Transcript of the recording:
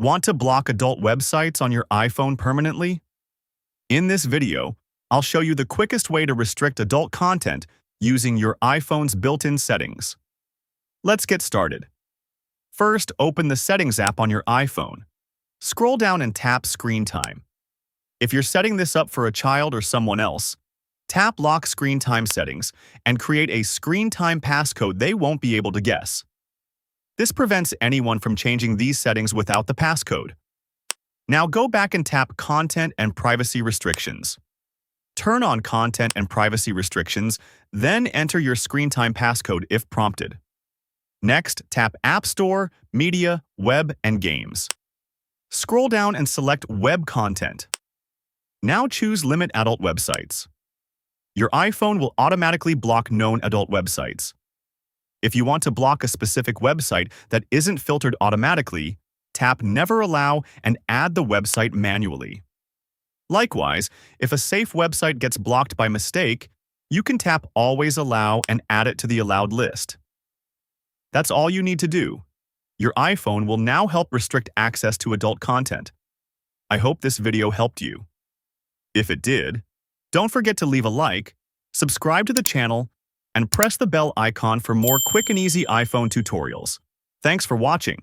Want to block adult websites on your iPhone permanently? In this video, I'll show you the quickest way to restrict adult content using your iPhone's built-in settings. Let's get started. First, open the Settings app on your iPhone. Scroll down and tap Screen Time. If you're setting this up for a child or someone else, tap Lock Screen Time Settings and create a screen time passcode they won't be able to guess. This prevents anyone from changing these settings without the passcode. Now go back and tap Content and Privacy Restrictions. Turn on Content and Privacy Restrictions, then enter your screen time passcode if prompted. Next, tap App Store, Media, Web, and Games. Scroll down and select Web Content. Now choose Limit Adult Websites. Your iPhone will automatically block known adult websites. If you want to block a specific website that isn't filtered automatically, tap Never Allow and add the website manually. Likewise, if a safe website gets blocked by mistake, you can tap Always Allow and add it to the allowed list. That's all you need to do. Your iPhone will now help restrict access to adult content. I hope this video helped you. If it did, don't forget to leave a like, subscribe to the channel, and press the bell icon for more quick and easy iPhone tutorials. Thanks for watching.